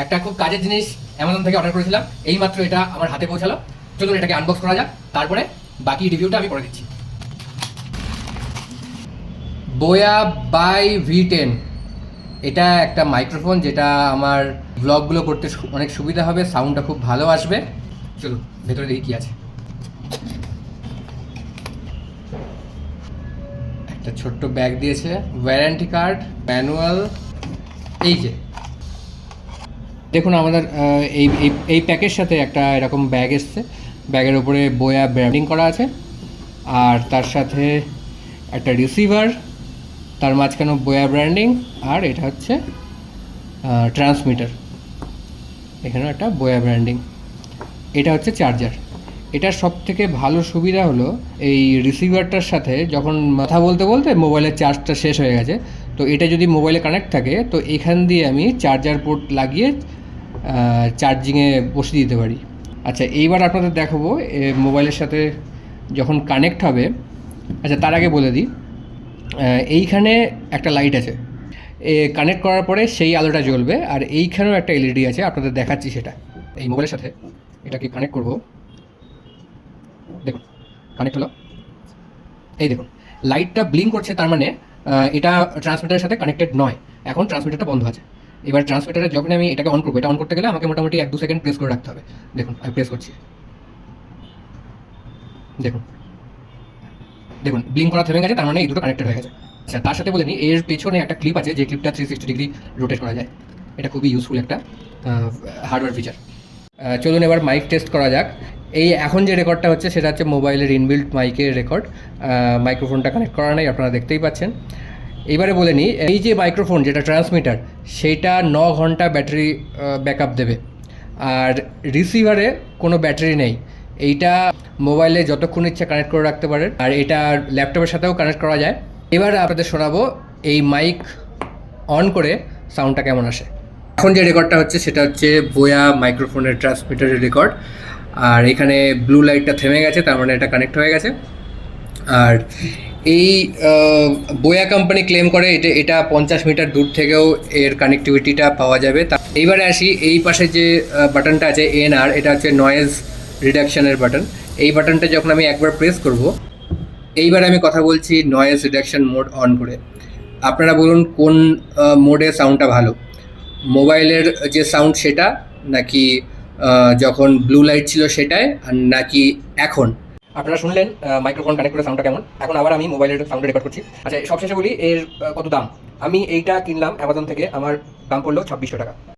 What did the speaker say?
একটা খুব কাজের জিনিস অ্যামাজন থেকে অর্ডার করেছিলাম, এইমাত্র এটা আমার হাতে পৌঁছালো। চলুন এটাকে আনবক্স করা যাক, তারপরে বাকি রিভিউটা আমি করে দিচ্ছি। বোয়া বাই V10, এটা একটা মাইক্রোফোন যেটা আমার ব্লগগুলো করতে অনেক সুবিধা হবে, সাউন্ডটা খুব ভালো আসবে। চলুন ভেতরে দেখি কী আছে। একটা ছোট্ট ব্যাগ দিয়েছে, ওয়ারেন্টি কার্ড, ম্যানুয়াল। এই যে দেখুন আমাদের এই এই প্যাকের সাথে একটা এরকম ব্যাগ এসছে, ব্যাগের উপরে বোয়া ব্র্যান্ডিং করা আছে, আর তার সাথে একটা রিসিভার, তার মাঝখানে বোয়া ব্র্যান্ডিং, আর এটা হচ্ছে ট্রান্সমিটার, এখানেও একটা বোয়া ব্র্যান্ডিং। এটা হচ্ছে চার্জার। এটার সব থেকে ভালো সুবিধা হলো এই রিসিভারটার সাথে যখন কথা বলতে বলতে মোবাইলের চার্জটা শেষ হয়ে গেছে, তো এটা যদি মোবাইলে কানেক্ট থাকে তো এখান দিয়ে আমি চার্জার পোর্ট লাগিয়ে চার্জিংয়ে বসিয়ে দিতে পারি। আচ্ছা, এইবার আপনাদের দেখাবো মোবাইলের সাথে যখন কানেক্ট হবে। আচ্ছা, তার আগে বলে দিই, এইখানে একটা লাইট আছে, কানেক্ট করার পরে সেই আলোটা জ্বলবে, আর এইখানেও একটা এলইডি আছে, আপনাদের দেখাচ্ছি সেটা। এই মোবাইলের সাথে এটাকে কানেক্ট করব, দেখুন কানেক্ট হলো। এই দেখুন লাইটটা ব্লিঙ্ক করছে, তার মানে এটা ট্রান্সমিটারের সাথে কানেক্টেড নয়। এখন ট্রান্সমিটারটা বন্ধ আছে। এবার ট্রান্সমিটারে যখন আমি এটাকে অন করবো, এটা অন করতে গেলে আমাকে মোটামুটি 1-2 সেকেন্ড প্রেস করে রাখতে হবে। দেখুন আমি প্রেস করছি, দেখুন দেখুন ব্লিঙ্ক করা থেমে গেছে, তার মানে এই দুটো কানেক্টেড হয়ে গেছে। আচ্ছা, তার সাথে বলে নিই, এর পেছনে একটা ক্লিপ আছে, যে ক্লিপটা 360 ডিগ্রি রোটেট করা যায়। এটা খুবই ইউজফুল একটা হার্ডওয়্যার ফিচার। চলুন এবার মাইক টেস্ট করা যাক। এই এখন যে রেকর্ডটা হচ্ছে সেটা হচ্ছে মোবাইলের ইনবিল্ট মাইকের রেকর্ড, মাইক্রোফোনটা কানেক্ট করা নেই, আপনারা দেখতেই পাচ্ছেন। এইবারে বলে নিই, এই যে মাইক্রোফোন যেটা ট্রান্সমিটার, সেইটা 9 ঘন্টা ব্যাটারি ব্যাকআপ দেবে, আর রিসিভারে কোনো ব্যাটারি নেই। এইটা মোবাইলে যতক্ষণ ইচ্ছা কানেক্ট করে রাখতে পারেন, আর এটা ল্যাপটপের সাথেও কানেক্ট করা যায়। এবার আপনাদের শোনাবো এই মাইক অন করে সাউন্ডটা কেমন আসে। এখন যে রেকর্ডটা হচ্ছে সেটা হচ্ছে বোয়া মাইক্রোফোনের ট্রান্সমিটারের রেকর্ড, আর এখানে ব্লু লাইটটা থেমে গেছে, তার মানে এটা কানেক্ট হয়ে গেছে। আর এই বোয়া কোম্পানি ক্লেম করে এটা 50 মিটার দূর থেকেও এর কানেক্টিভিটিটা পাওয়া যাবে। এইবারে আসি, এই পাশে যে বাটনটা আছে এনআর, এটা হচ্ছে নয়েজ রিডাকশানের বাটন। এই বাটনটা যখন আমি একবার প্রেস করব, এইবার আমি কথা বলছি নয়েজ রিডাকশান মোড অন করে। আপনারা বলুন কোন মোডে সাউন্ডটা ভালো, মোবাইলের যে সাউন্ড সেটা, নাকি যখন ব্লু লাইট ছিল সেটাই, আর নাকি এখন? আপনারা শুনলেন মাইক্রোফোন কানেক্ট করে সাউন্ডটা কেমন। এখন আবার আমি মোবাইলের সাউন্ড রেকর্ড করছি। আচ্ছা, সবশেষে বলি এর কত দাম। আমি এইটা কিনলাম অ্যামাজন থেকে, আমার দাম পড়লো 2600 টাকা।